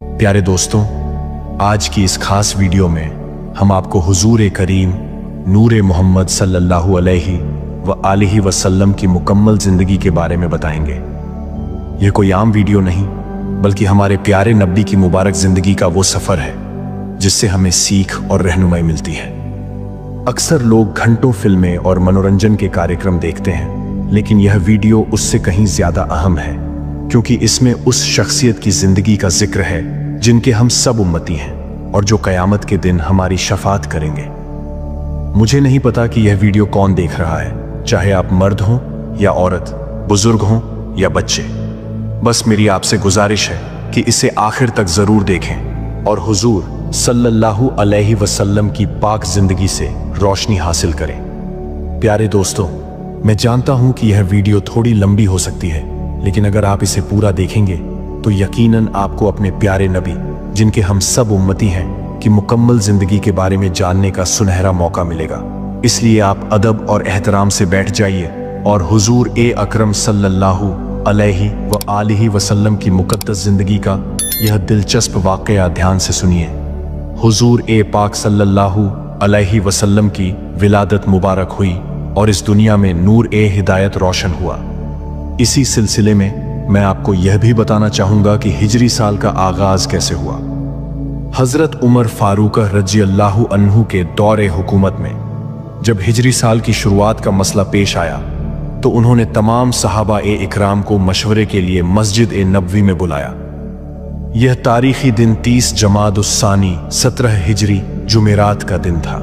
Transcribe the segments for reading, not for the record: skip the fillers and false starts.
प्यारे दोस्तों, आज की इस खास वीडियो में हम आपको हुजूर करीम नूर मोहम्मद सल्लल्लाहु अलैहि वसल्लम की मुकम्मल जिंदगी के बारे में बताएंगे। यह कोई आम वीडियो नहीं, बल्कि हमारे प्यारे नबी की मुबारक जिंदगी का वो सफर है जिससे हमें सीख और रहनुमाई मिलती है। अक्सर लोग घंटों फिल्में और मनोरंजन के कार्यक्रम देखते हैं, लेकिन यह वीडियो उससे कहीं ज्यादा अहम है, क्योंकि इसमें उस शख्सियत की जिंदगी का जिक्र है जिनके हम सब उम्मती हैं और जो कयामत के दिन हमारी शफात करेंगे। मुझे नहीं पता कि यह वीडियो कौन देख रहा है, चाहे आप मर्द हों या औरत, बुजुर्ग हों या बच्चे। बस मेरी आपसे गुजारिश है कि इसे आखिर तक जरूर देखें और हुजूर सल्लल्लाहु अलैहि वसल्लम की पाक जिंदगी से रोशनी हासिल करें। प्यारे दोस्तों, मैं जानता हूं कि यह वीडियो थोड़ी लंबी हो सकती है, लेकिन अगर आप इसे पूरा देखेंगे तो यकीनन आपको अपने प्यारे नबी, जिनके हम सब उम्मती हैं, की मुकम्मल जिंदगी के बारे में जानने का सुनहरा मौका मिलेगा। इसलिए आप अदब और एहतराम से बैठ जाइए और हुजूर अकरम सल्लल्लाहु अलैहि वसल्लम की मुकद्दस जिंदगी का यह दिलचस्प वाकया ध्यान से सुनिए। हुजूर पाक सल्लल्लाहु अलैहि वसल्लम की विलादत मुबारक हुई और इस दुनिया में नूर हिदायत रोशन हुआ। इसी सिलसिले में मैं आपको यह भी बताना चाहूंगा कि हिजरी साल का आगाज कैसे हुआ। हजरत उमर फारूक रज़ियल्लाहु अन्हु के दौरे हुकूमत में जब हिजरी साल की शुरुआत का मसला पेश आया, तो उन्होंने तमाम सहाबा इकराम को मशवरे के लिए मस्जिद नबवी में बुलाया। यह तारीखी दिन 30 जमाद-उस-सानी 17 हिजरी जुमेरात का दिन था।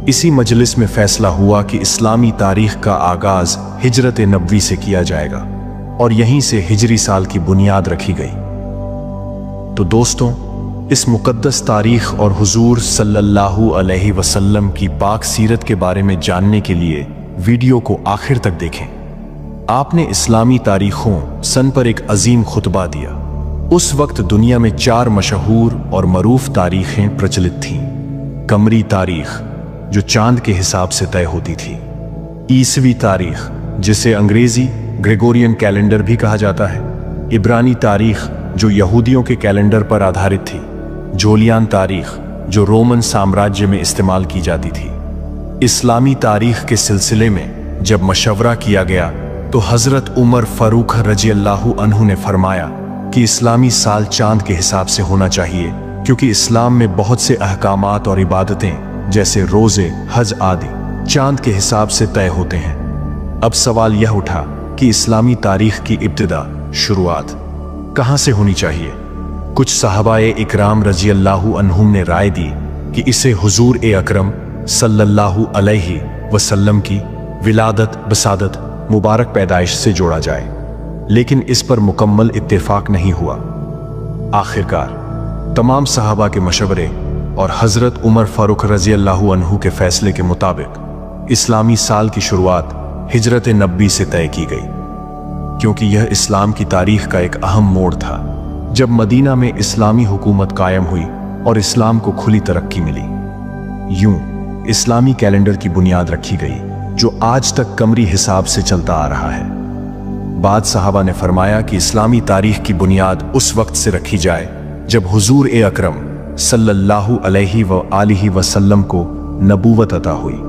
इसी मजलिस में फैसला हुआ कि इस्लामी तारीख का आगाज हिजरत नबवी से किया जाएगा और यहीं से हिजरी साल की बुनियाद रखी गई। तो दोस्तों, इस मुकद्दस तारीख और हुजूर सल्लल्लाहु अलैहि वसल्लम की पाक सीरत के बारे में जानने के लिए वीडियो को आखिर तक देखें। आपने इस्लामी तारीखों सन पर एक अजीम खुतबा दिया। उस वक्त दुनिया में 4 मशहूर और मरूफ तारीखें प्रचलित थीं। कमरी तारीख, जो चांद के हिसाब से तय होती थी। ईसवी तारीख, जिसे अंग्रेजी ग्रेगोरियन कैलेंडर भी कहा जाता है। इब्रानी तारीख, जो यहूदियों के कैलेंडर पर आधारित थी। जोलियान तारीख, जो रोमन साम्राज्य में इस्तेमाल की जाती थी। इस्लामी तारीख के सिलसिले में जब मशवरा किया गया, तो हजरत उमर फारूक रज़ियल्लाहु अन्हु ने फरमाया कि इस्लामी साल चांद के हिसाब से होना चाहिए, क्योंकि इस्लाम में बहुत से अहकामात और इबादतें जैसे रोजे, हज आदि चांद के हिसाब से तय होते हैं। अब सवाल यह उठा कि इस्लामी तारीख की इब्तिदा, शुरुआत कहां से होनी चाहिए। कुछ सहाबाए इकराम रज़ियल्लाहु अन्हुम ने राय दी कि इसे हुजूर अकरम सल्लल्लाहु अलैहि वसल्लम की विलादत बसादत मुबारक पैदाइश से जोड़ा जाए, लेकिन इस पर मुकम्मल इत्तेफाक नहीं हुआ। आखिरकार तमाम सहाबा के मशवरे और हजरत उमर फारूक रज़ियल्लाहु अन्हु के फैसले के मुताबिक इस्लामी साल की शुरुआत हिजरत नबी से तय की गई, क्योंकि यह इस्लाम की तारीख का एक अहम मोड़ था, जब मदीना में इस्लामी हुकूमत कायम हुई और इस्लाम को खुली तरक्की मिली। यूं इस्लामी कैलेंडर की बुनियाद रखी गई, जो आज तक कमरी हिसाब से चलता आ रहा है। बाद सहाबा ने फरमाया कि इस्लामी तारीख की बुनियाद उस वक्त से रखी जाए जब हुजूर अकरम सल्लल्लाहु अलैहि वसल्लम को नबूवत अता हुई।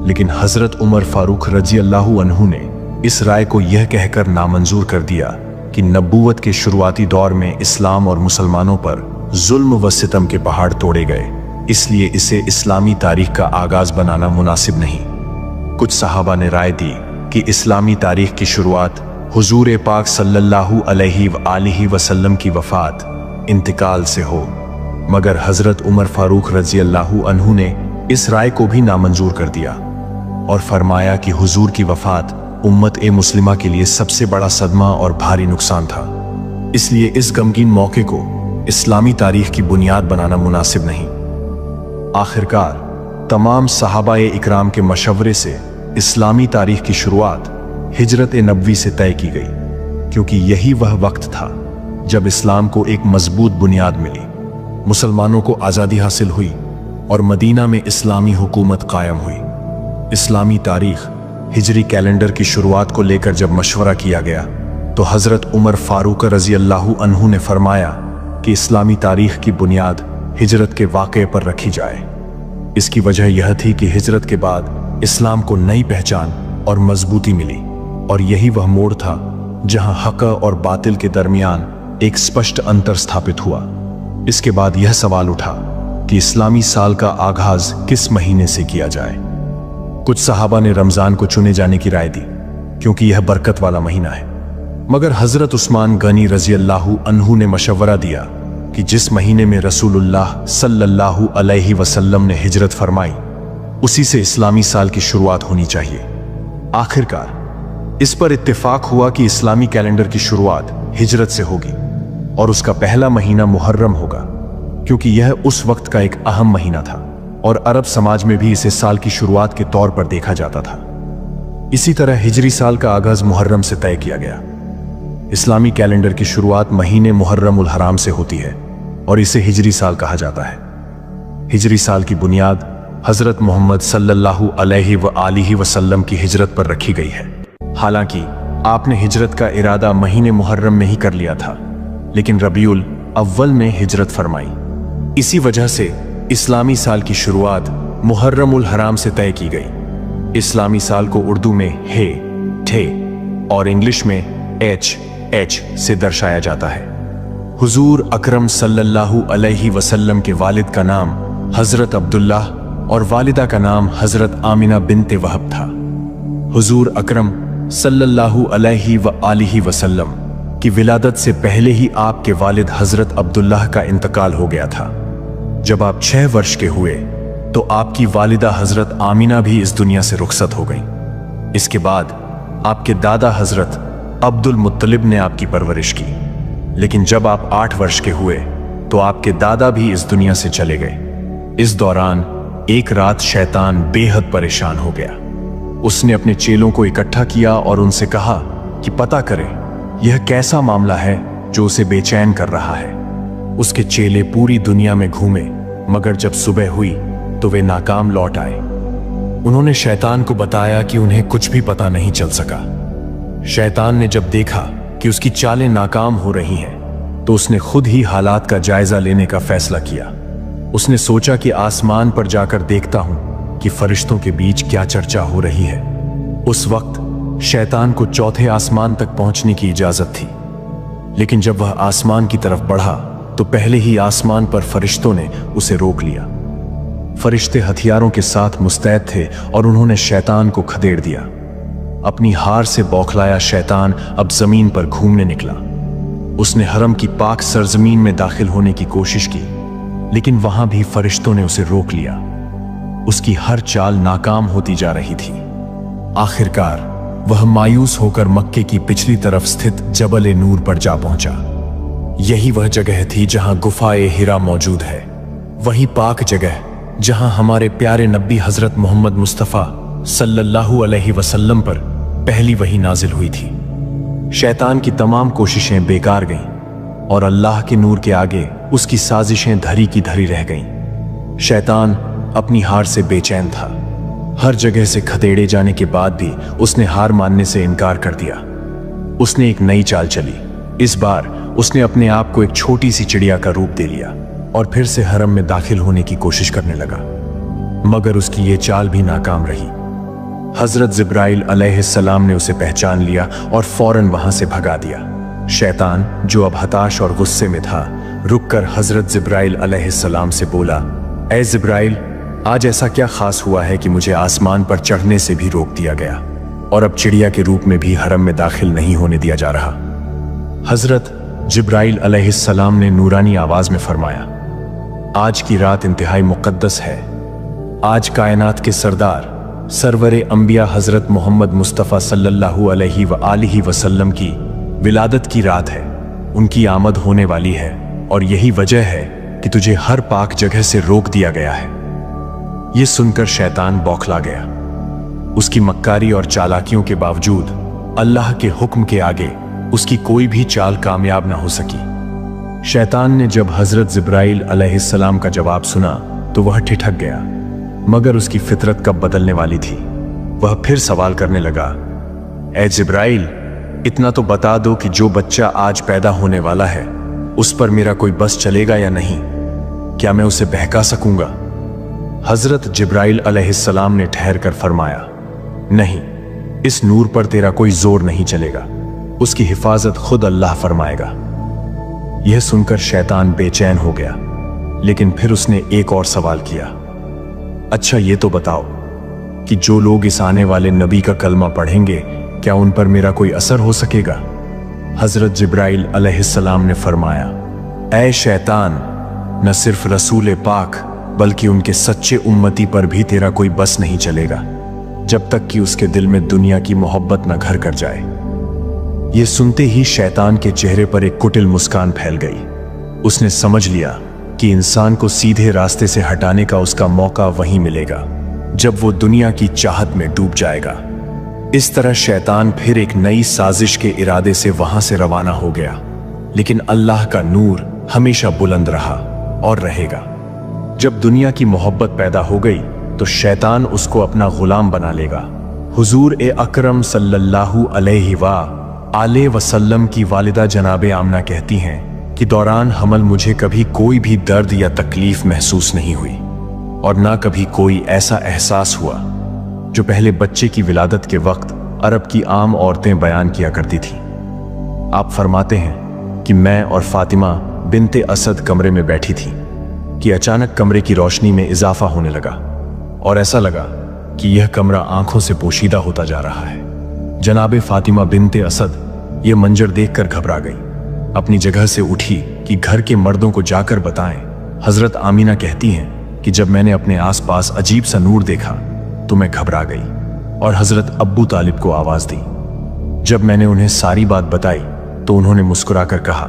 लेकिन हजरत उमर फारूक रज़ियल्लाहु अन्हु ने इस राय को यह कहकर नामंजूर कर दिया कि नबूवत के शुरुआती दौर में इस्लाम और मुसलमानों पर जुल्म व सितम के पहाड़ तोड़े गए, इसलिए इसे इस्लामी तारीख का आगाज बनाना मुनासिब नहीं। कुछ सहाबा ने राय दी कि इस्लामी तारीख की शुरुआत हुजूर पाक सल्लल्लाहु अलैहि वसल्लम की वफात, इंतकाल से हो, मगर हजरत उमर फारूक रज़ियल्लाहु अन्हु ने इस राय को भी नामंजूर कर दिया और फरमाया कि हुजूर की वफात उम्मत मुस्लिमा के लिए सबसे बड़ा सदमा और भारी नुकसान था, इसलिए इस गमगीन मौके को इस्लामी तारीख की बुनियाद बनाना मुनासिब नहीं। आखिरकार तमाम सहाबाए इकराम के मशवरे से इस्लामी तारीख की शुरुआत हिजरत नबवी से तय की गई, क्योंकि यही वह वक्त था जब इस्लाम को एक मजबूत बुनियाद मिली, मुसलमानों को आज़ादी हासिल हुई और मदीना में इस्लामी हुकूमत कायम हुई। इस्लामी तारीख हिजरी कैलेंडर की शुरुआत को लेकर जब मशवरा किया गया, तो हजरत उमर फारूक रज़ियल्लाहु अन्हु ने फरमाया कि इस्लामी तारीख की बुनियाद हिजरत के वाक़े पर रखी जाए। इसकी वजह यह थी कि हिजरत के बाद इस्लाम को नई पहचान और मजबूती मिली, और यही वह मोड़ था जहां हक और बातिल के दरमियान एक स्पष्ट अंतर स्थापित हुआ। इसके बाद यह सवाल उठा कि इस्लामी साल का आगाज किस महीने से किया जाए। कुछ सहाबा ने रमजान को चुने जाने की राय दी क्योंकि यह बरकत वाला महीना है, मगर हजरत उस्मान गनी रजी अल्लाहु अन्हु ने मशवरा दिया कि जिस महीने में रसूलुल्लाह सल्लल्लाहु अलैहि वसल्लम ने हिजरत फरमाई उसी से इस्लामी साल की शुरुआत होनी चाहिए। आखिरकार इस पर इत्तेफाक हुआ कि इस्लामी कैलेंडर की शुरुआत हिजरत से होगी और उसका पहला महीना मुहर्रम होगा, क्योंकि यह उस वक्त का एक अहम महीना था और अरब समाज में भी इसे साल की शुरुआत के तौर पर देखा जाता था। इसी तरह हिजरी साल का आगाज मुहर्रम से तय किया गया। इस्लामी कैलेंडर की शुरुआत महीने मुहर्रम उल हराम से होती है और इसे हिजरी साल कहा जाता है। हिजरी साल की बुनियाद हजरत मोहम्मद सल्लल्लाहु अलैहि व आलिहि वसल्लम की हिजरत पर रखी गई है। हालांकि आपने हिजरत का इरादा महीने मुहर्रम में ही कर लिया था, लेकिन रबीउल अव्वल में हिजरत फरमाई। इसी वजह से इस्लामी साल की शुरुआत मुहर्रम उल हराम से तय की गई। इस्लामी साल को उर्दू में हे, ठे और इंग्लिश में एच से दर्शाया जाता है। हुजूर अकरम सल्लल्लाहु अलैहि वसल्लम के वालिद का नाम हजरत अब्दुल्लाह और वालिदा का नाम हजरत आमिना बिन्ते वहब था। हुजूर अकरम सल्लल्लाहु अलैहि व आलिहि वसल्लम की विलादत से पहले ही आपके वालिद हजरत अब्दुल्लाह का इंतकाल हो गया था। जब आप 6 वर्ष के हुए तो आपकी वालिदा हजरत आमिना भी इस दुनिया से रुखसत हो गई। इसके बाद आपके दादा हजरत अब्दुल मुत्तलिब ने आपकी परवरिश की, लेकिन जब आप 8 वर्ष के हुए तो आपके दादा भी इस दुनिया से चले गए। इस दौरान एक रात शैतान बेहद परेशान हो गया। उसने अपने चेलों को इकट्ठा किया और उनसे कहा कि पता करें यह कैसा मामला है जो उसे बेचैन कर रहा है। उसके चेले पूरी दुनिया में घूमे, मगर जब सुबह हुई तो वे नाकाम लौट आए। उन्होंने शैतान को बताया कि उन्हें कुछ भी पता नहीं चल सका। शैतान ने जब देखा कि उसकी चालें नाकाम हो रही हैं, तो उसने खुद ही हालात का जायजा लेने का फैसला किया। उसने सोचा कि आसमान पर जाकर देखता हूं कि फरिश्तों के बीच क्या चर्चा हो रही है। उस वक्त शैतान को चौथे आसमान तक पहुंचने की इजाजत थी, लेकिन जब वह आसमान की तरफ बढ़ा तो पहले ही आसमान पर फरिश्तों ने उसे रोक लिया। फरिश्ते हथियारों के साथ मुस्तैद थे और उन्होंने शैतान को खदेड़ दिया। अपनी हार से बौखलाया शैतान अब जमीन पर घूमने निकला। उसने हरम की पाक सरजमीन में दाखिल होने की कोशिश की, लेकिन वहां भी फरिश्तों ने उसे रोक लिया। उसकी हर चाल नाकाम होती जा रही थी। आखिरकार वह मायूस होकर मक्के की पिछली तरफ स्थित जबल नूर पर जा पहुंचा। यही वह जगह थी जहां गुफाए हिरा मौजूद है, वही पाक जगह जहां हमारे प्यारे नबी हजरत मोहम्मद मुस्तफ़ा सल्लल्लाहु अलैहि वसल्लम पर पहली वही नाजिल हुई थी। शैतान की तमाम कोशिशें बेकार गईं और अल्लाह के नूर के आगे उसकी साजिशें धरी की धरी रह गईं। शैतान अपनी हार से बेचैन था। हर जगह से खदेड़े जाने के बाद भी उसने हार मानने से इनकार कर दिया। उसने एक नई चाल चली। इस बार उसने अपने आप को एक छोटी सी चिड़िया का रूप दे लिया और फिर से हरम में दाखिल होने की कोशिश करने लगा, मगर उसकी ये चाल भी नाकाम रही। हजरत जिब्राइल अलैहिस्सलाम ने उसे पहचान लिया और फौरन वहां से भगा दिया। शैतान, जो अब हताश और गुस्से में था, रुककर हजरत जिब्राइल अलैहिस्सलाम से बोला, ऐ जिब्राइल, आज ऐसा क्या खास हुआ है कि मुझे आसमान पर चढ़ने से भी रोक दिया गया और अब चिड़िया के रूप में भी हरम में दाखिल नहीं होने दिया जा रहा। हजरत जिब्राइल अलैहिस्सलाम ने नूरानी आवाज में फरमाया, आज की रात इंतहाई मुक़द्दस है। आज कायनात के सरदार सरवरे अंबिया हजरत मोहम्मद मुस्तफ़ा सल्लल्लाहु अलैहि व आलिहि वसल्लम की विलादत की रात है। उनकी आमद होने वाली है और यही वजह है कि तुझे हर पाक जगह से रोक दिया गया है। यह सुनकर शैतान बौखला गया। उसकी मक्कारी और चालाकियों के बावजूद अल्लाह के हुक्म के आगे उसकी कोई भी चाल कामयाब ना हो सकी। शैतान ने जब हजरत जिब्राइल अलैहिस्सलाम का जवाब सुना तो वह ठिठक गया, मगर उसकी फितरत कब बदलने वाली थी। वह फिर सवाल करने लगा, ऐ जिब्राइल, इतना तो बता दो कि जो बच्चा आज पैदा होने वाला है उस पर मेरा कोई बस चलेगा या नहीं? क्या मैं उसे बहका सकूंगा? हजरत जिब्राइल अलैहिस्सलाम ने ठहर कर फरमाया, नहीं, इस नूर पर तेरा कोई जोर नहीं चलेगा, उसकी हिफाजत खुद अल्लाह फरमाएगा। यह सुनकर शैतान बेचैन हो गया, लेकिन फिर उसने एक और सवाल किया, अच्छा ये तो बताओ कि जो लोग इस आने वाले नबी का कलमा पढ़ेंगे, क्या उन पर मेरा कोई असर हो सकेगा? हजरत जिब्राइल अलैहिस्सलाम ने फरमाया, ऐ शैतान, न सिर्फ रसूल पाक बल्कि उनके सच्चे उम्मती पर भी तेरा कोई बस नहीं चलेगा, जब तक कि उसके दिल में दुनिया की मोहब्बत न घर कर जाए। यह सुनते ही शैतान के चेहरे पर एक कुटिल मुस्कान फैल गई। उसने समझ लिया कि इंसान को सीधे रास्ते से हटाने का उसका मौका वहीं मिलेगा जब वो दुनिया की चाहत में डूब जाएगा। इस तरह शैतान फिर एक नई साजिश के इरादे से वहां से रवाना हो गया, लेकिन अल्लाह का नूर हमेशा बुलंद रहा और रहेगा। जब दुनिया की मोहब्बत पैदा हो गई तो शैतान उसको अपना गुलाम बना लेगा। हुजूर ए अकरम सल्लल्लाहु अलैहि वसल्लम की वालिदा जनाबे आमना कहती हैं कि दौरान हमल मुझे कभी कोई भी दर्द या तकलीफ महसूस नहीं हुई और ना कभी कोई ऐसा एहसास हुआ जो पहले बच्चे की विलादत के वक्त अरब की आम औरतें बयान किया करती थीं। आप फरमाते हैं कि मैं और फातिमा बिनते असद कमरे में बैठी थी कि अचानक कमरे की रोशनी में इजाफा होने लगा और ऐसा लगा कि यह कमरा आंखों से पोशीदा होता जा रहा है। जनाबे फातिमा बिनते असद यह मंजर देखकर घबरा गई, अपनी जगह से उठी कि घर के मर्दों को जाकर बताएं। हजरत आमीना कहती हैं कि जब मैंने अपने आसपास अजीब सा नूर देखा तो मैं घबरा गई और हजरत अब्बू तालिब को आवाज दी। जब मैंने उन्हें सारी बात बताई तो उन्होंने मुस्कुराकर कहा,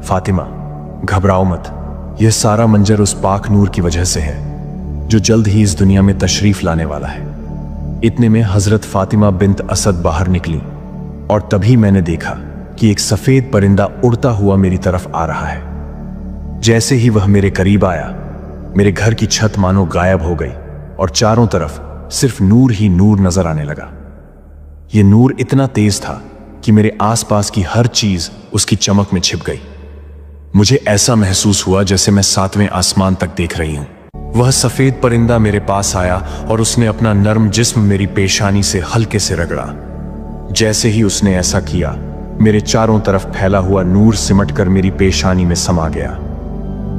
फातिमा घबराओ मत, यह सारा मंजर उस पाक नूर की वजह से है जो जल्द ही इस दुनिया में तशरीफ लाने वाला है। इतने में हजरत फातिमा बिन्त असद बाहर निकली और तभी मैंने देखा कि एक सफेद परिंदा उड़ता हुआ मेरी तरफ आ रहा है। जैसे ही वह मेरे करीब आया, मेरे घर की छत मानो गायब हो गई और चारों तरफ सिर्फ नूर ही नूर नजर आने लगा। यह नूर इतना तेज था कि मेरे आसपास की हर चीज उसकी चमक में छिप गई। मुझे ऐसा महसूस हुआ जैसे मैं 7वें आसमान तक देख रही हूं। वह सफेद परिंदा मेरे पास आया और उसने अपना नर्म जिस्म मेरी पेशानी से हल्के से रगड़ा। जैसे ही उसने ऐसा किया, मेरे चारों तरफ फैला हुआ नूर सिमटकर मेरी पेशानी में समा गया।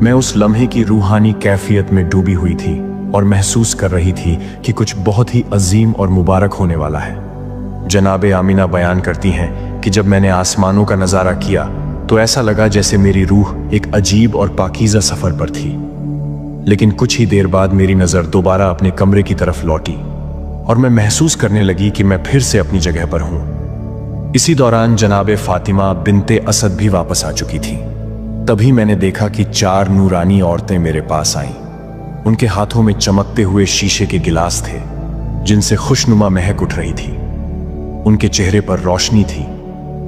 मैं उस लम्हे की रूहानी कैफियत में डूबी हुई थी और महसूस कर रही थी कि कुछ बहुत ही अजीम और मुबारक होने वाला है। जनाबे आमीना बयान करती हैं कि जब मैंने आसमानों का नजारा किया तो ऐसा लगा जैसे मेरी रूह एक अजीब और पाकीज़ा सफर पर थी। लेकिन कुछ ही देर बाद मेरी नजर दोबारा अपने कमरे की तरफ लौटी और मैं महसूस करने लगी कि मैं फिर से अपनी जगह पर हूं। इसी दौरान जनाबे फातिमा बिनते असद भी वापस आ चुकी थी। तभी मैंने देखा कि 4 नूरानी औरतें मेरे पास आईं। उनके हाथों में चमकते हुए शीशे के गिलास थे जिनसे खुशनुमा महक उठ रही थी। उनके चेहरे पर रोशनी थी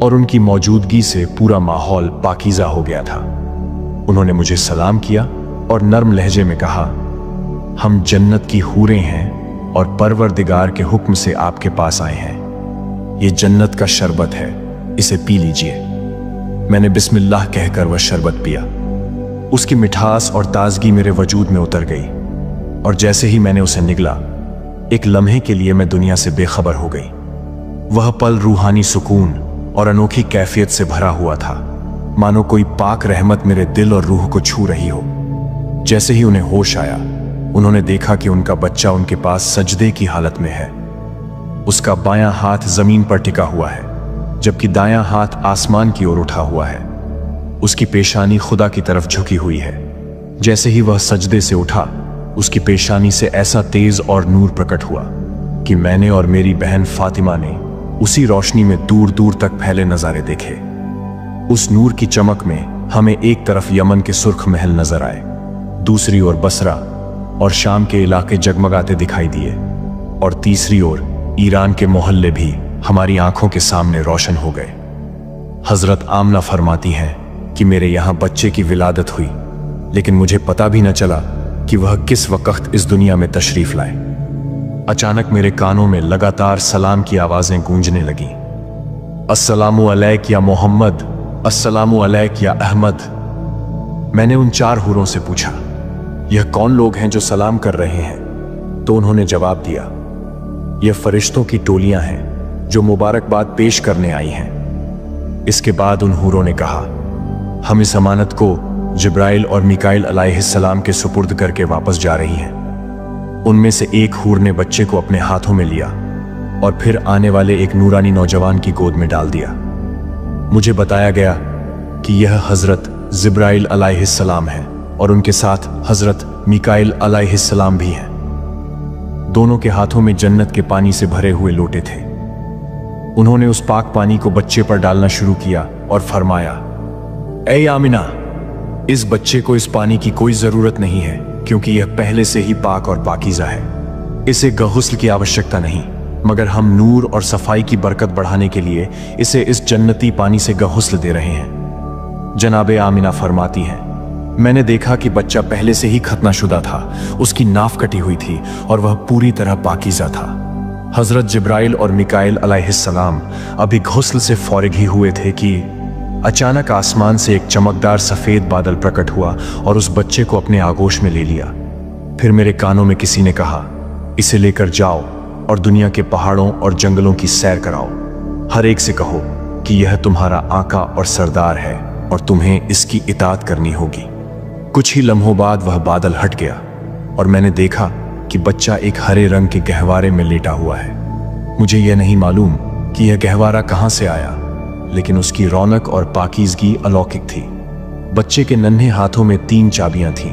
और उनकी मौजूदगी से पूरा माहौल पाकीज़ा हो गया था। उन्होंने मुझे सलाम किया और नर्म लहजे में कहा, हम जन्नत की हूरें हैं और परवरदिगार के हुक्म से आपके पास आए हैं। ये जन्नत का शरबत है, इसे पी लीजिए। मैंने बिस्मिल्लाह कहकर वह शरबत पिया। उसकी मिठास और ताजगी मेरे वजूद में उतर गई और जैसे ही मैंने उसे निगला, एक लम्हे के लिए मैं दुनिया से बेखबर हो गई। वह पल रूहानी सुकून और अनोखी कैफियत से भरा हुआ था, मानो कोई पाक रहमत मेरे दिल और रूह को छू रही हो। जैसे ही उन्हें होश आया, उन्होंने देखा कि उनका बच्चा उनके पास सजदे की हालत में है। उसका बायां हाथ जमीन पर टिका हुआ है जबकि दायां हाथ आसमान की ओर उठा हुआ है। उसकी पेशानी खुदा की तरफ झुकी हुई है। जैसे ही वह सजदे से उठा, उसकी पेशानी से ऐसा तेज और नूर प्रकट हुआ कि मैंने और मेरी बहन फातिमा ने उसी रोशनी में दूर दूर तक फैले नजारे देखे। उस नूर की चमक में हमें एक तरफ यमन के सुर्ख महल नजर आए, दूसरी ओर बसरा और शाम के इलाके जगमगाते दिखाई दिए और तीसरी ओर ईरान के मोहल्ले भी हमारी आंखों के सामने रोशन हो गए। हजरत आमना फरमाती हैं कि मेरे यहां बच्चे की विलादत हुई, लेकिन मुझे पता भी न चला कि वह किस वक्त इस दुनिया में तशरीफ लाए। अचानक मेरे कानों में लगातार सलाम की आवाजें गूंजने लगीं। अस्सलामु अलैक या मोहम्मद, अस्सलामु अलैक या अहमद, मैंने उन 4 हूरों से पूछा, यह कौन लोग हैं जो सलाम कर रहे हैं? तो उन्होंने जवाब दिया, यह फरिश्तों की टोलियां हैं जो मुबारकबाद पेश करने आई हैं। इसके बाद उन हूरों ने कहा, हम इस अमानत को जिब्राइल और मिकाइल अलैहिस्सलाम के सुपुर्द करके वापस जा रही हैं। उनमें से एक हूर ने बच्चे को अपने हाथों में लिया और फिर आने वाले एक नूरानी नौजवान की गोद में डाल दिया। मुझे बताया गया कि यह हजरत जिब्राइल अलैहिस्सलाम है और उनके साथ हजरत मिकाइल अलैहिस्सलाम भी हैं। दोनों के हाथों में जन्नत के पानी से भरे हुए लोटे थे। उन्होंने उस पाक पानी को बच्चे पर डालना शुरू किया और फरमाया, ऐ आमिना, इस बच्चे को इस पानी की कोई जरूरत नहीं है क्योंकि यह पहले से ही पाक और पाकीज़ा है। इसे गुस्ल की आवश्यकता नहीं, मगर हम नूर और सफाई की बरकत बढ़ाने के लिए इसे इस जन्नती पानी से गुस्ल दे रहे हैं। जनाबे आमिना फरमाती हैं, मैंने देखा कि बच्चा पहले से ही खतनाशुदा था, उसकी नाफ कटी हुई थी और वह पूरी तरह पाकीज़ा था। हजरत जिब्राइल और मिकाइल अलैहिस्सलाम अभी गुस्ल से फारिग ही हुए थे कि अचानक आसमान से एक चमकदार सफेद बादल प्रकट हुआ और उस बच्चे को अपने आगोश में ले लिया। फिर मेरे कानों में किसी ने कहा, इसे लेकर जाओ और दुनिया के पहाड़ों और जंगलों की सैर कराओ। हर एक से कहो कि यह तुम्हारा आका और सरदार है और तुम्हें इसकी इताअत करनी होगी। कुछ ही लम्हों बाद वह बादल हट गया और मैंने देखा कि बच्चा एक हरे रंग के गहवारे में लेटा हुआ है। मुझे यह नहीं मालूम कि यह गहवारा कहां से आया, लेकिन उसकी रौनक और पाकीज़गी अलौकिक थी। बच्चे के नन्हे हाथों में 3 चाबियां थीं।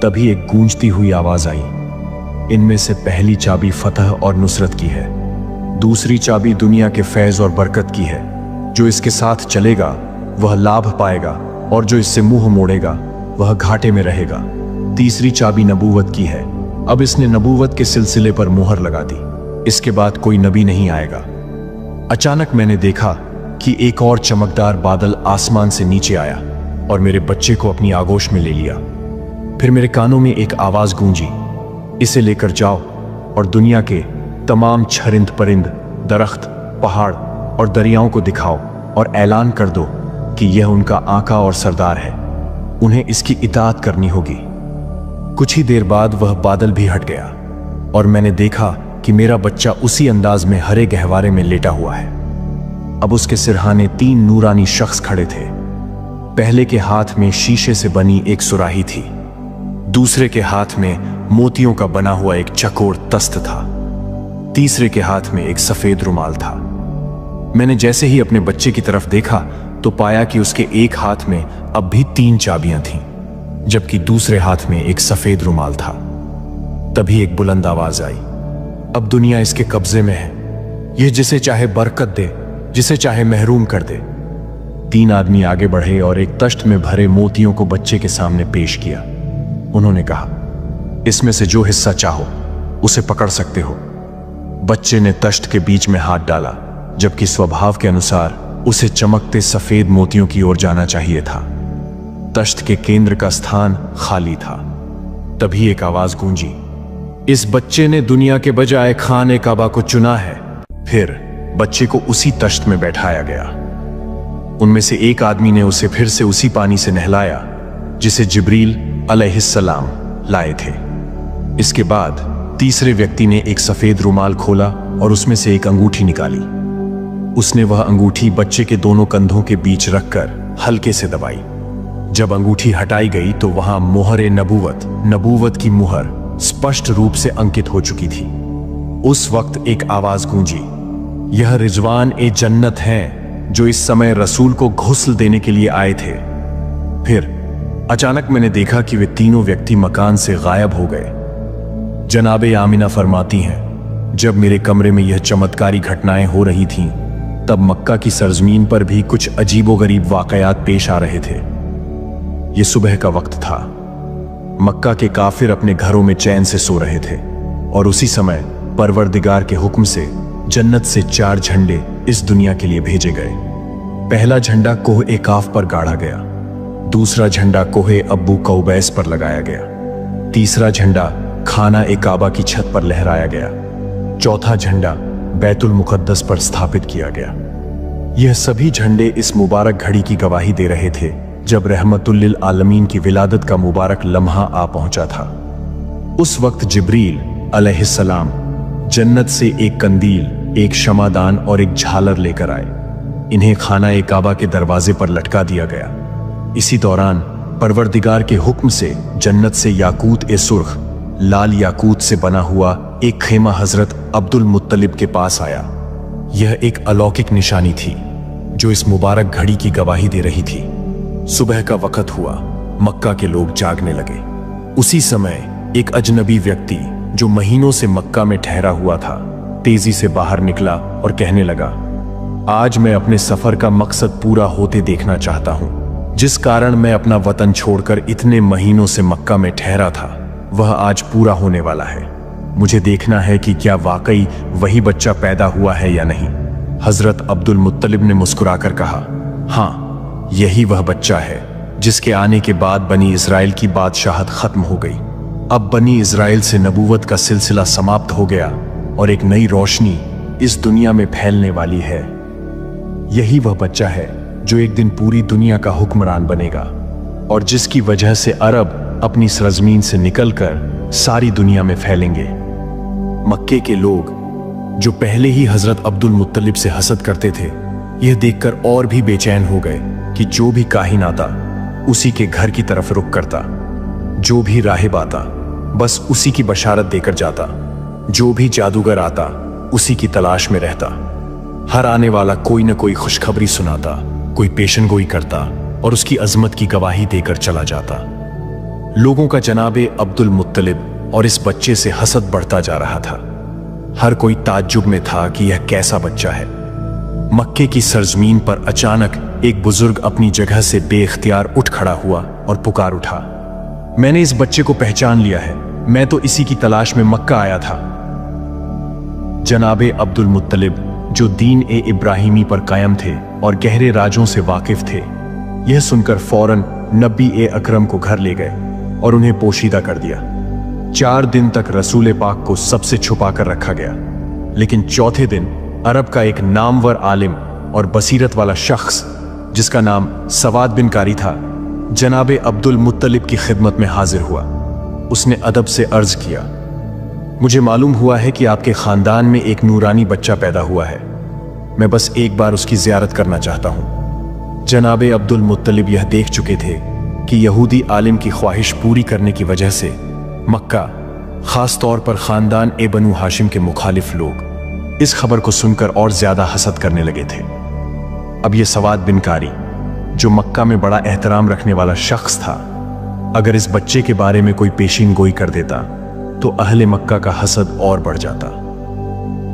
तभी एक गूंजती हुई आवाज आई, इनमें से पहली चाबी फतह और नुसरत की है, दूसरी चाबी दुनिया के फैज और बरकत की है। जो इसके साथ चलेगा वह लाभ पाएगा और जो इससे मुंह मोड़ेगा वह घाटे में रहेगा। तीसरी चाबी नबूवत की है। अब इसने नबूवत के सिलसिले पर मुहर लगा दी, इसके बाद कोई नबी नहीं आएगा। अचानक मैंने देखा कि एक और चमकदार बादल आसमान से नीचे आया और मेरे बच्चे को अपनी आगोश में ले लिया। फिर मेरे कानों में एक आवाज गूंजी, इसे लेकर जाओ और दुनिया के तमाम छरिंद परिंद, दरख्त, पहाड़ और दरियाओं को दिखाओ और ऐलान कर दो कि यह उनका आका और सरदार है, उन्हें इसकी इताअत करनी होगी। कुछ ही देर बाद वह बादल भी हट गया और मैंने देखा कि मेरा बच्चा उसी अंदाज में हरे गहवारे में लेटा हुआ है। अब उसके सिरहाने 3 नूरानी शख्स खड़े थे। पहले के हाथ में शीशे से बनी एक सुराही थी, दूसरे के हाथ में मोतियों का बना हुआ एक चकोर तस्त था, तीसरे के हाथ में एक सफेद रुमाल था। मैंने जैसे ही अपने बच्चे की तरफ देखा तो पाया कि उसके एक हाथ में अब भी 3 चाबियां थीं, जबकि दूसरे हाथ में एक सफेद रुमाल था। तभी एक बुलंद आवाज आई, अब दुनिया इसके कब्जे में है, यह जिसे चाहे बरकत दे, जिसे चाहे महरूम कर दे। 3 आदमी आगे बढ़े और एक तश्त में भरे मोतियों को बच्चे के सामने पेश किया। उन्होंने कहा, इसमें से जो हिस्सा चाहो उसे पकड़ सकते हो। बच्चे ने तश्त के बीच में हाथ डाला, जबकि स्वभाव के अनुसार उसे चमकते सफेद मोतियों की ओर जाना चाहिए था। तश्त के केंद्र का स्थान खाली था। तभी एक आवाज गूंजी, इस बच्चे ने दुनिया के बजाय खाने काबा को चुना है। फिर बच्चे को उसी तश्त में बैठाया गया। उनमें से एक आदमी ने उसे फिर से उसी पानी से नहलाया जिसे जिब्रील अलैहिस्सलाम लाए थे। इसके बाद तीसरे व्यक्ति ने एक सफेद रुमाल खोला और उसमें से एक अंगूठी निकाली। उसने वह अंगूठी बच्चे के दोनों कंधों के बीच रखकर हल्के से दबाई। जब अंगूठी हटाई गई तो वहां मोहरे नबूवत की मुहर स्पष्ट रूप से अंकित हो चुकी थी। उस वक्त एक आवाज गूंजी, यह रिजवान ए जन्नत हैं जो इस समय रसूल को गुस्ल देने के लिए आए थे। फिर अचानक मैंने देखा कि वे तीनों व्यक्ति मकान से गायब हो गए। जनाबे आमिना फरमाती हैं, जब मेरे कमरे में यह चमत्कारी घटनाएं हो रही थीं, तब मक्का की सरजमीन पर भी कुछ अजीबोगरीब वाकयात पेश आ रहे थे। यह सुबह का वक्त था। मक्का के काफिर अपने घरों में चैन से सो रहे थे और उसी समय परवरदिगार के हुक्म से जन्नत से 4 झंडे इस दुनिया के लिए भेजे गए। पहला झंडा कोह ए काफ पर गाड़ा गया, दूसरा झंडा कोहे अब्बू कौबैस पर लगाया गया, तीसरा झंडा खाना ए काबा की छत पर लहराया गया, चौथा झंडा बैतुल मुकद्दस पर स्थापित किया गया। यह सभी झंडे इस मुबारक घड़ी की गवाही दे रहे थे जब रहमतुल्लिल आलमीन की विलादत का मुबारक लम्हा आ पहुंचा था। उस वक्त जिब्रील अलैहिस्सलाम जन्नत से एक कंदील, एक शमादान और एक झालर लेकर आए। इन्हें खाना काबा के दरवाजे पर लटका दिया गया। इसी दौरान परवरदिगार के हुक्म से जन्नत से याकूत ए सुर्ख, लाल याकूत से बना हुआ एक खेमा हजरत अब्दुल मुत्तलिब के पास आया। यह एक अलौकिक निशानी थी जो इस मुबारक घड़ी की गवाही दे रही थी। सुबह का वक्त हुआ, मक्का के लोग जागने लगे। उसी समय एक अजनबी व्यक्ति जो महीनों से मक्का में ठहरा हुआ था, तेजी से बाहर निकला और कहने लगा, आज मैं अपने सफर का मकसद पूरा होते देखना चाहता हूं। जिस कारण मैं अपना वतन छोड़कर इतने महीनों से मक्का में ठहरा था, वह आज पूरा होने वाला है। मुझे देखना है कि क्या वाकई वही बच्चा पैदा हुआ है या नहीं। हजरत अब्दुल मुत्तलिब ने मुस्कुराकर कहा, हाँ, यही वह बच्चा है जिसके आने के बाद बनी इस्राइल की बादशाहत खत्म हो गई। अब बनी इस्राइल से नबूवत का सिलसिला समाप्त हो गया और एक नई रोशनी इस दुनिया में फैलने वाली है। यही वह बच्चा है जो एक दिन पूरी दुनिया का हुक्मरान बनेगा और जिसकी वजह से अरब अपनी सरजमीन से निकलकर सारी दुनिया में फैलेंगे। मक्के के लोग जो पहले ही हजरत अब्दुल मुत्तलिब से हसद करते थे, यह देखकर और भी बेचैन हो गए कि जो भी काहिन आता उसी के घर की तरफ रुख करता, जो भी राहिब आता बस उसी की बशारत देकर जाता, जो भी जादूगर आता उसी की तलाश में रहता। हर आने वाला कोई न कोई खुशखबरी सुनाता, कोई पेशनगोई करता और उसकी अजमत की गवाही देकर चला जाता। लोगों का जनाबे अब्दुल मुत्तलिब और इस बच्चे से हसद बढ़ता जा रहा था। हर कोई ताज्जुब में था कि यह कैसा बच्चा है। मक्के की सरजमीन पर अचानक एक बुजुर्ग अपनी जगह से बेख्तियार उठ खड़ा हुआ और पुकार उठा, मैंने इस बच्चे को पहचान लिया है, मैं तो इसी की तलाश में मक्का आया था। जनाबे अब्दुल मुत्तलिब जो दीन ए इब्राहिमी पर कायम थे और गहरे राजों से वाकिफ थे, यह सुनकर फौरन नबी ए अकरम को घर ले गए और उन्हें पोशीदा कर दिया। 4 दिन तक रसूल पाक को सबसे छुपा कर रखा गया, लेकिन चौथे दिन अरब का एक नामवर आलिम और बसीरत वाला शख्स जिसका नाम सवाद बिन कारी था, जनाबे अब्दुल मुत्तलिब की खिदमत में हाजिर हुआ। उसने अदब से अर्ज किया, मुझे मालूम हुआ है कि आपके खानदान में एक नूरानी बच्चा पैदा हुआ है। मैं बस एक बार उसकी जियारत करना चाहता हूं। जनाबे अब्दुल मुत्तलिब यह देख चुके थे कि यहूदी आलिम की ख्वाहिश पूरी करने की वजह से मक्का, खास तौर पर खानदान ए बनु हाशिम के मुखालिफ लोग इस खबर को सुनकर और ज्यादा हसद करने लगे थे। अब यह सवाद बिन कारी जो मक्का में बड़ा एहतराम रखने वाला शख्स था, अगर इस बच्चे के बारे में कोई पेशीन गोई कर देता तो अहले मक्का का हसद और बढ़ जाता।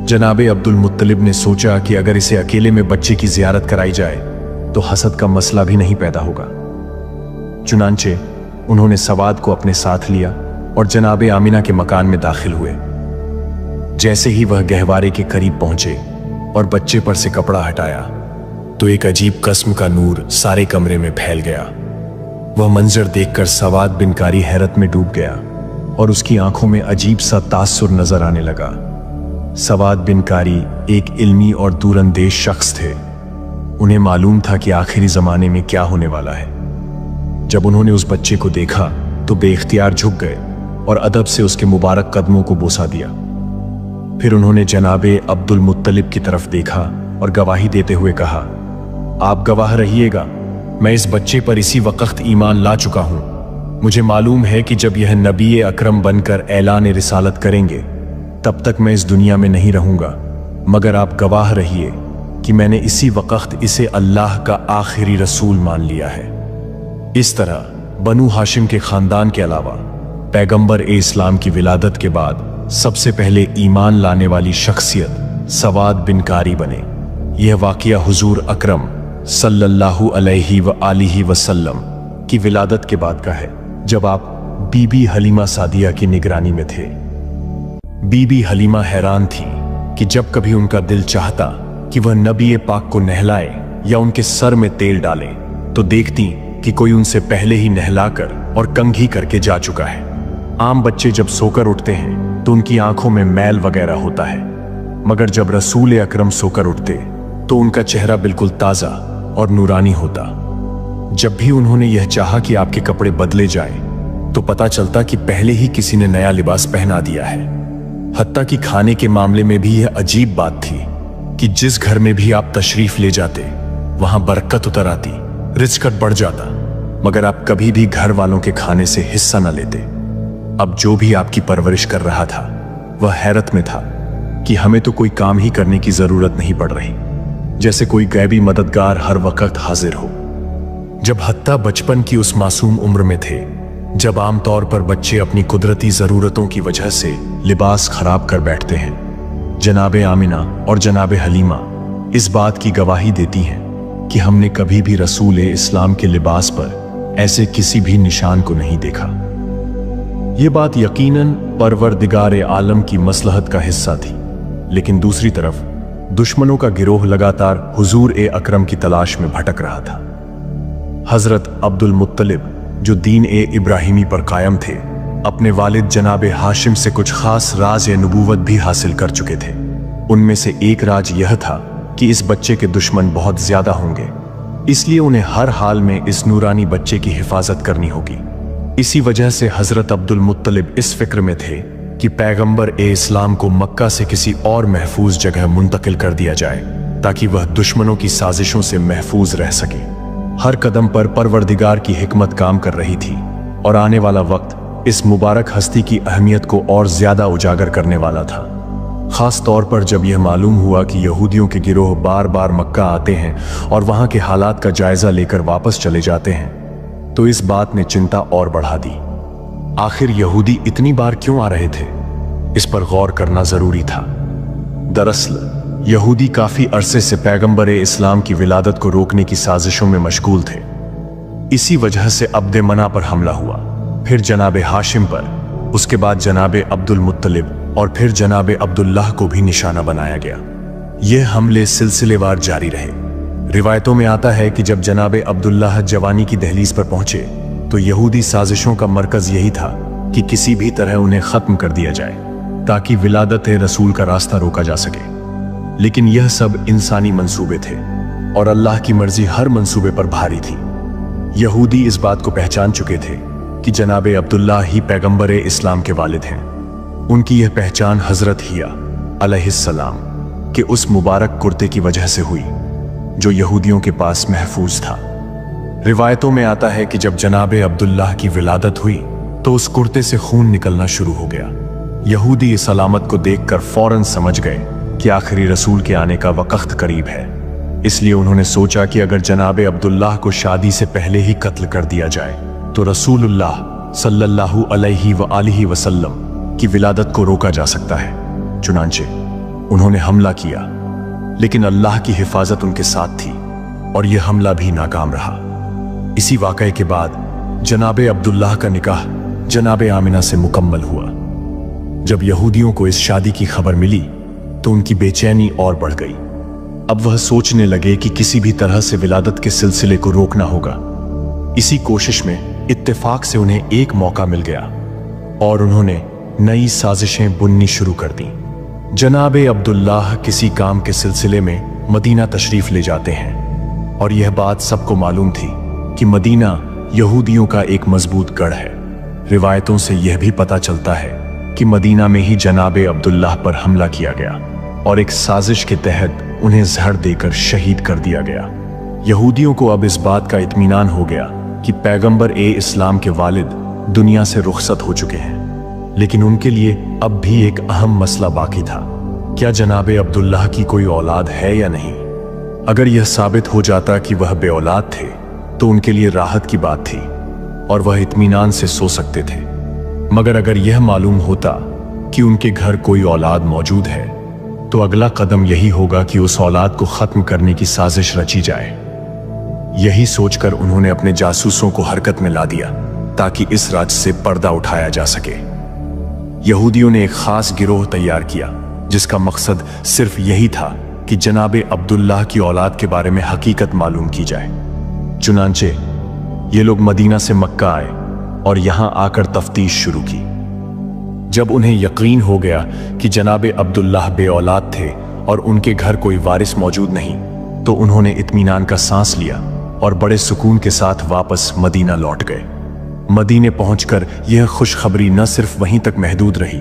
जनाबे अब्दुल मुत्तलिब ने सोचा कि अगर इसे अकेले में बच्चे की जियारत कराई जाए तो हसद का मसला भी नहीं पैदा होगा। चुनांचे उन्होंने सवाद को अपने साथ लिया और जनाबे आमिना के मकान में दाखिल हुए। जैसे ही वह गहवारे के करीब पहुंचे और बच्चे पर से कपड़ा हटाया तो एक अजीब किस्म का नूर सारे कमरे में फैल गया। वह मंजर देखकर सवाद बिन कारी हैरत में डूब गया और उसकी आंखों में अजीब सा तासुर नजर आने लगा। सवाद बिन कारी एक इल्मी और दूरंदेश शख्स थे। उन्हें मालूम था कि आखिरी जमाने में क्या होने वाला है। जब उन्होंने उस बच्चे को देखा तो बेख्तियार झुक गए और अदब से उसके मुबारक कदमों को बोसा दिया। फिर उन्होंने जनाबे अब्दुल मुत्तलिब की तरफ देखा और गवाही देते हुए कहा, आप गवाह रहिएगा, मैं इस बच्चे पर इसी वक्त ईमान ला चुका हूं। मुझे मालूम है कि जब यह नबी अकरम बनकर ऐलान रिसालत करेंगे तब तक मैं इस दुनिया में नहीं रहूंगा, मगर आप गवाह रहिए कि मैंने इसी वक्त इसे अल्लाह का आखिरी रसूल मान लिया है। इस तरह बनु हाशिम के खानदान के अलावा पैगंबर ए इस्लाम की विलादत के बाद सबसे पहले ईमान लाने वाली शख्सियत सवाद बिन कारी बने। यह वाक़िया हुजूर अकरम सल्लल्लाहु अलैहि व आलिहि वसल्लम की विलादत के बाद का है, जब आप बीबी हलीमा सादिया की निगरानी में थे। बीबी हलीमा हैरान थी कि जब कभी उनका दिल चाहता कि वह नबी पाक को नहलाए या उनके सर में तेल डाले तो देखती कि कोई उनसे पहले ही नहलाकर और कंघी करके जा चुका है। आम बच्चे जब सोकर उठते हैं तो उनकी आंखों में मैल वगैरह होता है, मगर जब रसूल अकरम सोकर उठते तो उनका चेहरा बिल्कुल ताजा और नूरानी होता। जब भी उन्होंने यह चाहा कि आपके कपड़े बदले जाएं, तो पता चलता कि पहले ही किसी ने नया लिबास पहना दिया है। हत्ता कि खाने के मामले में भी यह अजीब बात थी कि जिस घर में भी आप तशरीफ ले जाते वहां बरकत उतर आती, रिज़्क़ बढ़ जाता, मगर आप कभी भी घर वालों के खाने से हिस्सा न लेते। अब जो भी आपकी परवरिश कर रहा था वह हैरत में था कि हमें तो कोई काम ही करने की जरूरत नहीं पड़ रही, जैसे कोई गैबी मददगार हर वक्त हाजिर हो। जब हत्ता बचपन की उस मासूम उम्र में थे जब आमतौर पर बच्चे अपनी कुदरती जरूरतों की वजह से लिबास खराब कर बैठते हैं, जनाबे आमिना और जनाबे हलीमा इस बात की गवाही देती हैं कि हमने कभी भी रसूल इस्लाम के लिबास पर ऐसे किसी भी निशान को नहीं देखा। ये बात यकीनन परवरदिगार आलम की मसलहत का हिस्सा थी, लेकिन दूसरी तरफ दुश्मनों का गिरोह लगातार हुजूर अकरम की तलाश में भटक रहा था। हजरत अब्दुल मुत्तलिब जो दीन इब्राहिमी पर कायम थे, अपने वालिद जनाबे हाशिम से कुछ खास राज नबूवत भी हासिल कर चुके थे। उनमें से एक राज यह था कि इस बच्चे के दुश्मन बहुत ज्यादा होंगे, इसलिए उन्हें हर हाल में इस नूरानी बच्चे की हिफाजत करनी होगी। इसी वजह से हजरत अब्दुल मुत्तलिब इस फिक्र में थे कि पैगंबर इस्लाम को मक्का से किसी और महफूज जगह मुंतकिल कर दिया जाए ताकि वह दुश्मनों की साजिशों से महफूज रह सके। हर कदम पर परवरदिगार की हिकमत काम कर रही थी और आने वाला वक्त इस मुबारक हस्ती की अहमियत को और ज्यादा उजागर करने वाला था। खास तौर पर जब यह मालूम हुआ कि यहूदियों के गिरोह बार बार मक्का आते हैं और वहां के हालात का जायजा लेकर वापस चले जाते हैं, तो इस बात ने चिंता और बढ़ा दी। आखिर यहूदी इतनी बार क्यों आ रहे थे, इस पर गौर करना जरूरी था। दरअसल यहूदी काफी अरसे से पैगंबर इस्लाम की विलादत को रोकने की साजिशों में मशगूल थे। इसी वजह से अब्द मना पर हमला हुआ, फिर जनाबे हाशिम पर, उसके बाद जनाबे अब्दुल मुत्तलिब और फिर जनाबे अब्दुल्लाह को भी निशाना बनाया गया। यह हमले सिलसिलेवार जारी रहे। रिवायतों में आता है कि जब जनाबे अब्दुल्लाह जवानी की दहलीज पर पहुंचे तो यहूदी साजिशों का मरकज यही था कि किसी भी तरह उन्हें खत्म कर दिया जाए ताकि विलादत रसूल का रास्ता रोका जा सके। लेकिन यह सब इंसानी मंसूबे थे और अल्लाह की मर्जी हर मंसूबे पर भारी थी। यहूदी इस बात को पहचान चुके थे कि जनाबे अब्दुल्लाह ही पैगंबर इस्लाम के वालिद हैं। उनकी यह पहचान हजरत हिया अलैहिस्सलाम के उस मुबारक कुर्ते की वजह से हुई जो यहूदियों के पास महफूज था। रिवायतों में आता है कि जब जनाबे अब्दुल्लाह की विलादत हुई तो उस कुर्ते से खून निकलना शुरू हो गया। यहूदी इस अलामत को देखकर फौरन समझ गए कि आखिरी रसूल के आने का वक्त करीब है। इसलिए उन्होंने सोचा कि अगर जनाबे अब्दुल्लाह को शादी से पहले ही कत्ल कर दिया जाए तो रसूलुल्लाह सल्लल्लाहु अलैहि वसल्लम की विलादत को रोका जा सकता है। चुनांचे उन्होंने हमला किया, लेकिन अल्लाह की हिफाजत उनके साथ थी और यह हमला भी नाकाम रहा। इसी वाकये के बाद जनाबे अब्दुल्लाह का निकाह जनाबे आमिना से मुकम्मल हुआ। जब यहूदियों को इस शादी की खबर मिली तो उनकी बेचैनी और बढ़ गई। अब वह सोचने लगे कि किसी भी तरह से विलादत के सिलसिले को रोकना होगा। इसी कोशिश में इत्तेफाक से उन्हें एक मौका मिल गया और उन्होंने नई साजिशें बुननी शुरू कर दी। जनाबे अब्दुल्लाह किसी काम के सिलसिले में मदीना तशरीफ ले जाते हैं और यह बात सबको मालूम थी कि मदीना यहूदियों का एक मजबूत गढ़ है। रिवायतों से यह भी पता चलता है कि मदीना में ही जनाबे अब्दुल्लाह पर हमला किया गया और एक साजिश के तहत उन्हें जहर देकर शहीद कर दिया गया। यहूदियों को अब इस बात का इत्मीनान हो गया कि पैगंबर इस्लाम के वालिद दुनिया से रुखसत हो चुके हैं, लेकिन उनके लिए अब भी एक अहम मसला बाकी था। क्या जनाबे अब्दुल्लाह की कोई औलाद है या नहीं? अगर यह साबित हो जाता कि वह बे औलाद थे तो उनके लिए राहत की बात थी और वह इत्मीनान से सो सकते थे। मगर अगर यह मालूम होता कि उनके घर कोई औलाद मौजूद है तो अगला कदम यही होगा कि उस औलाद को खत्म करने की साजिश रची जाए। यही सोचकर उन्होंने अपने जासूसों को हरकत में ला दिया ताकि इस राज से पर्दा उठाया जा सके। यहूदियों ने एक खास गिरोह तैयार किया जिसका मकसद सिर्फ यही था कि जनाबे अब्दुल्लाह की औलाद के बारे में हकीकत मालूम की जाए। चुनांचे ये लोग मदीना से मक्का आए और यहां आकर तफ्तीश शुरू की। जब उन्हें यकीन हो गया कि जनाबे अब्दुल्लाह बे औलाद थे और उनके घर कोई वारिस मौजूद नहीं, तो उन्होंने इत्मीनान का सांस लिया और बड़े सुकून के साथ वापस मदीना लौट गए। मदीने पहुंचकर यह खुशखबरी न सिर्फ वहीं तक महदूद रही,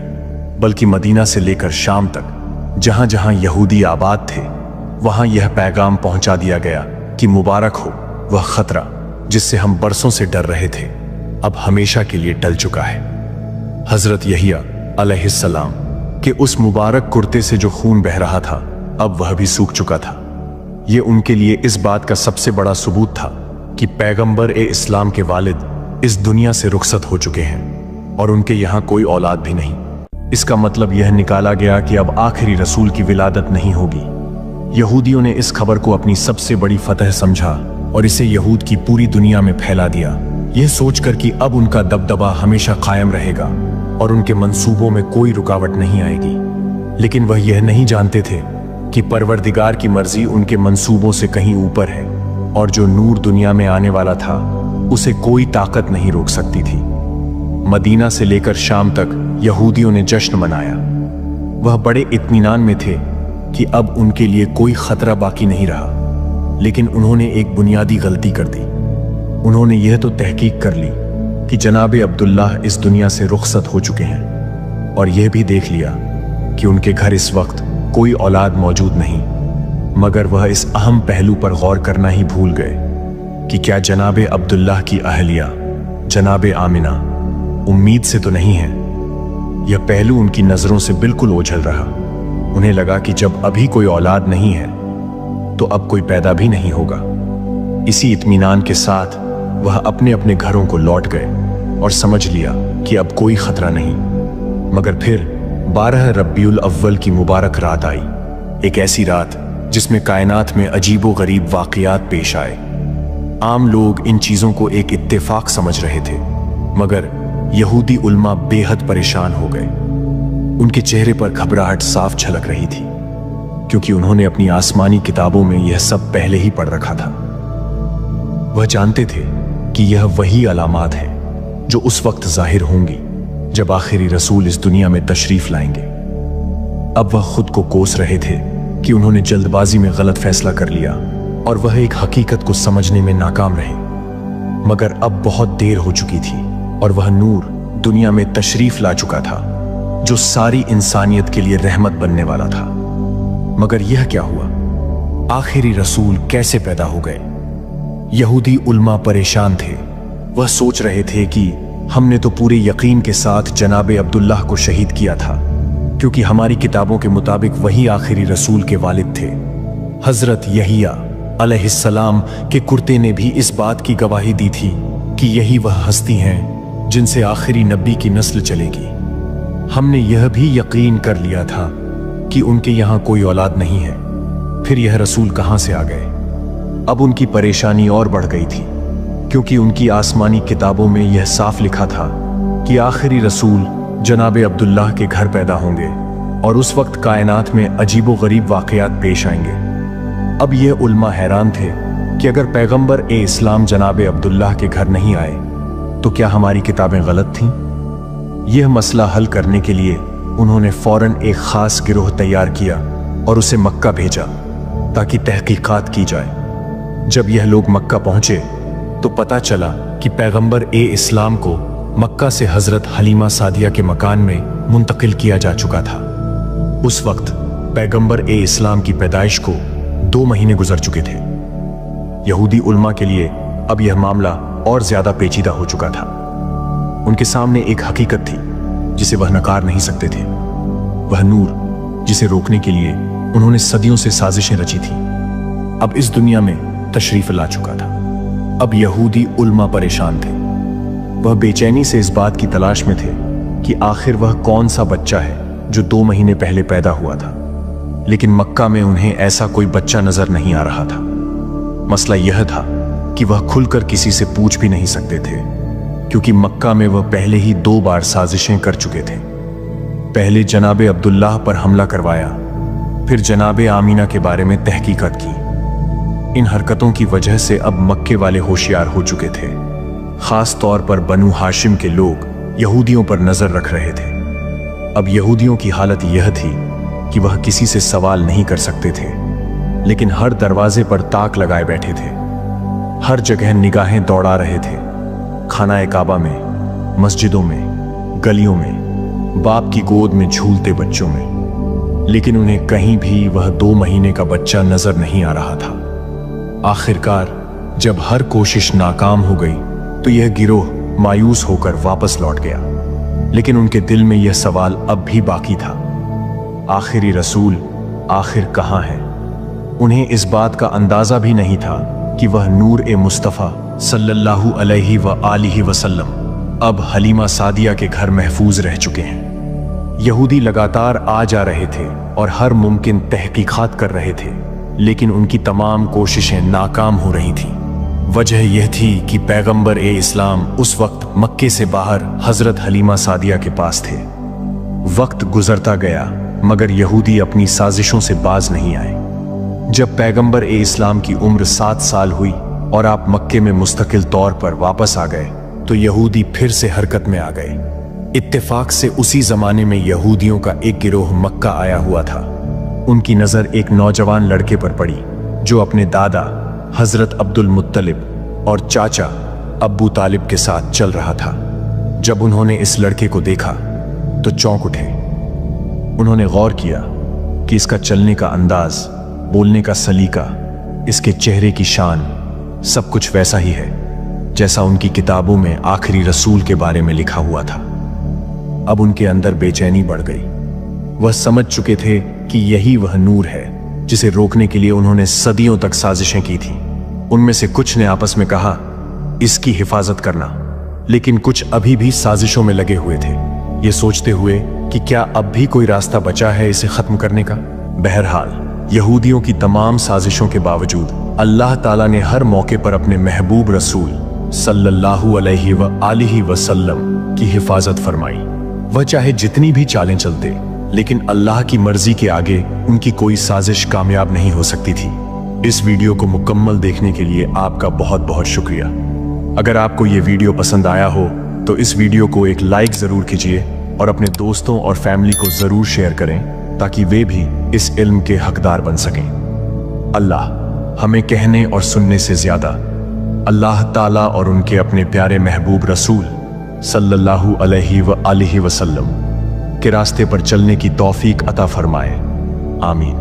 बल्कि मदीना से लेकर शाम तक जहां जहां यहूदी आबाद थे वहां यह पैगाम पहुंचा दिया गया कि मुबारक हो वह खतरा जिससे हम बरसों से डर रहे थे, अब हमेशा के लिए टल चुका है। हजरत यहिया अलैहिस्सलाम के उस मुबारक कुर्ते से जो खून बह रहा था अब वह भी सूख चुका था। यह उनके लिए इस बात का सबसे बड़ा सबूत था कि पैगंबर ए इस्लाम के वालिद इस दुनिया से रुखसत हो चुके हैं और उनके यहां कोई औलाद भी नहीं। इसका मतलब यह निकाला गया कि अब आखिरी रसूल की विलादत नहीं होगी। यहूदियों ने इस खबर को अपनी सबसे बड़ी फतह समझा और इसे यहूद की पूरी दुनिया में फैला दिया, यह सोचकर कि अब उनका दबदबा हमेशा कायम रहेगा और उनके मंसूबों में कोई रुकावट नहीं आएगी। लेकिन वह यह नहीं जानते थे कि परवरदिगार की मर्जी उनके मंसूबों से कहीं ऊपर है और जो नूर दुनिया में आने वाला था उसे कोई ताकत नहीं रोक सकती थी। मदीना से लेकर शाम तक यहूदियों ने जश्न मनाया। वह बड़े इत्मीनान में थे कि अब उनके लिए कोई खतरा बाकी नहीं रहा। लेकिन उन्होंने एक बुनियादी गलती कर दी। उन्होंने यह तो तहकीक कर ली कि जनाबे अब्दुल्लाह इस दुनिया से रुखसत हो चुके हैं और यह भी देख लिया कि उनके घर इस वक्त कोई औलाद मौजूद नहीं, मगर वह इस अहम पहलू पर गौर करना ही भूल गए कि क्या जनाबे अब्दुल्लाह की अहलिया जनाबे आमिना उम्मीद से तो नहीं है। यह पहलू उनकी नजरों से बिल्कुल ओझल रहा। उन्हें लगा कि जब अभी कोई औलाद नहीं है तो अब कोई पैदा भी नहीं होगा। इसी इत्मीनान के साथ वह अपने अपने घरों को लौट गए और समझ लिया कि अब कोई खतरा नहीं। मगर फिर 12 रब्बियुल अव्वल की मुबारक रात आई, एक ऐसी रात जिसमें कायनात में अजीबो गरीब वाकयात पेश आए। आम लोग इन चीजों को एक इत्तेफाक समझ रहे थे, मगर यहूदी उल्मा बेहद परेशान हो गए। उनके चेहरे पर घबराहट साफ झलक रही थी, क्योंकि उन्होंने अपनी आसमानी किताबों में यह सब पहले ही पढ़ रखा था। वह जानते थे कि यह वही अलामात है जो उस वक्त जाहिर होंगी जब आखिरी रसूल इस दुनिया में तशरीफ लाएंगे। अब वह खुद को कोस रहे थे कि उन्होंने जल्दबाजी में गलत फैसला कर लिया और वह एक हकीकत को समझने में नाकाम रहे। मगर अब बहुत देर हो चुकी थी और वह नूर दुनिया में तशरीफ ला चुका था जो सारी इंसानियत के लिए रहमत बनने वाला था। मगर यह क्या हुआ? आखिरी रसूल कैसे पैदा हो गए? यहूदी उल्मा परेशान थे। वह सोच रहे थे कि हमने तो पूरे यकीन के साथ जनाबे अब्दुल्लाह को शहीद किया था, क्योंकि हमारी किताबों के मुताबिक वही आखिरी रसूल के वालिद थे। हजरत यहिया अलैहिस्सलाम के कुर्ते ने भी इस बात की गवाही दी थी कि यही वह हस्ती हैं जिनसे आखिरी नबी की नस्ल चलेगी। हमने यह भी यकीन कर लिया था कि उनके यहां कोई औलाद नहीं है, फिर यह रसूल कहां से आ गए? अब उनकी परेशानी और बढ़ गई थी, क्योंकि उनकी आसमानी किताबों में यह साफ लिखा था कि आखिरी रसूल जनाबे अब्दुल्लाह के घर पैदा होंगे और उस वक्त कायनात में अजीबो गरीब वाकयात पेश आएंगे। अब यह उल्मा हैरान थे कि अगर पैगंबर ए इस्लाम जनाबे अब्दुल्लाह के घर नहीं आए तो क्या हमारी किताबें गलत थीं? यह मसला हल करने के लिए उन्होंने फौरन एक खास गिरोह तैयार किया और उसे मक्का भेजा ताकि तहकीकात की जाए। जब यह लोग मक्का पहुंचे तो पता चला कि पैगंबर ए इस्लाम को मक्का से हजरत हलीमा सादिया के मकान में मुंतकिल किया जा चुका था। उस वक्त पैगंबर ए इस्लाम की पैदाइश को 2 महीने गुजर चुके थे। यहूदी उल्मा के लिए अब यह मामला और ज्यादा पेचीदा हो चुका था। उनके सामने एक हकीकत थी जिसे वह नकार नहीं सकते थे। वह नूर जिसे रोकने के लिए उन्होंने सदियों से साजिशें रची थी, अब इस दुनिया में तशरीफ ला चुका था। अब यहूदी उल्मा परेशान थे। वह बेचैनी से इस बात की तलाश में थे कि आखिर वह कौन सा बच्चा है जो 2 महीने पहले पैदा हुआ था। लेकिन मक्का में उन्हें ऐसा कोई बच्चा नजर नहीं आ रहा था। मसला यह था कि वह खुलकर किसी से पूछ भी नहीं सकते थे, क्योंकि मक्का में वह पहले ही 2 बार साजिशें कर चुके थे। पहले जनाबे अब्दुल्लाह पर हमला करवाया, फिर जनाबे आमीना के बारे में तहकीकात की। इन हरकतों की वजह से अब मक्के वाले होशियार हो चुके थे। खास तौर पर बनु हाशिम के लोग यहूदियों पर नजर रख रहे थे। अब यहूदियों की हालत यह थी कि वह किसी से सवाल नहीं कर सकते थे, लेकिन हर दरवाजे पर ताक लगाए बैठे थे। हर जगह निगाहें दौड़ा रहे थे, खाना काबा में, मस्जिदों में, गलियों में, बाप की गोद में झूलते बच्चों में, लेकिन उन्हें कहीं भी वह 2 महीने का बच्चा नजर नहीं आ रहा था। आखिरकार जब हर कोशिश नाकाम हो गई तो यह गिरोह मायूस होकर वापस लौट गया, लेकिन उनके दिल में यह सवाल अब भी बाकी था, आखिरी रसूल आखिर कहाँ है? उन्हें इस बात का अंदाजा भी नहीं था कि वह नूर ए मुस्तफ़ा सल्लल्लाहु अलैहि व आलिहि वसल्लम अब हलीमा सादिया के घर महफूज रह चुके हैं। यहूदी लगातार आ जा रहे थे और हर मुमकिन तहकीकात कर रहे थे, लेकिन उनकी तमाम कोशिशें नाकाम हो रही थीं। वजह यह थी कि पैगंबर ए इस्लाम उस वक्त मक्के से बाहर हजरत हलीमा सादिया के पास थे। वक्त गुजरता गया मगर यहूदी अपनी साजिशों से बाज नहीं आए। जब पैगंबर ए इस्लाम की उम्र 7 साल हुई और आप मक्के में मुस्तकिल तौर पर वापस आ गए तो यहूदी फिर से हरकत में आ गए। इत्तेफाक से उसी जमाने में यहूदियों का एक गिरोह मक्का आया हुआ था। उनकी नजर एक नौजवान लड़के पर पड़ी जो अपने दादा हजरत अब्दुल मुत्तलिब और चाचा अब्बू तालिब के साथ चल रहा था। जब उन्होंने इस लड़के को देखा तो चौंक उठे। उन्होंने गौर किया कि इसका चलने का अंदाज, बोलने का सलीका, इसके चेहरे की शान, सब कुछ वैसा ही है जैसा उनकी किताबों में आखिरी रसूल के बारे में लिखा हुआ था। अब उनके अंदर बेचैनी बढ़ गई। वह समझ चुके थे कि यही वह नूर है जिसे रोकने के लिए उन्होंने सदियों तक साजिशें की थीं। उनमें से कुछ ने आपस में कहा, इसकी हिफाजत करना, लेकिन कुछ अभी भी साजिशों में लगे हुए थे, ये सोचते हुए कि क्या अब भी कोई रास्ता बचा है इसे खत्म करने का। बहरहाल यहूदियों की तमाम साजिशों के बावजूद अल्लाह ताला ने हर मौके पर अपने महबूब रसूल सल्लल्लाहु अलैहि व आलिहि वसल्लम की हिफाजत फरमाई। वह चाहे जितनी भी चालें चलते, लेकिन अल्लाह की मर्जी के आगे उनकी कोई साजिश कामयाब नहीं हो सकती थी। इस वीडियो को मुकम्मल देखने के लिए आपका बहुत बहुत शुक्रिया। अगर आपको ये वीडियो पसंद आया हो तो इस वीडियो को एक लाइक जरूर कीजिए और अपने दोस्तों और फैमिली को जरूर शेयर करें ताकि वे भी इस इल्म के हकदार बन सकें। अल्लाह हमें कहने और सुनने से ज्यादा अल्लाह ताला और उनके अपने प्यारे महबूब रसूल सल्लल्लाहु अलैहि व आलिहि वसल्लम के रास्ते पर चलने की तौफीक अता फरमाए। आमीन।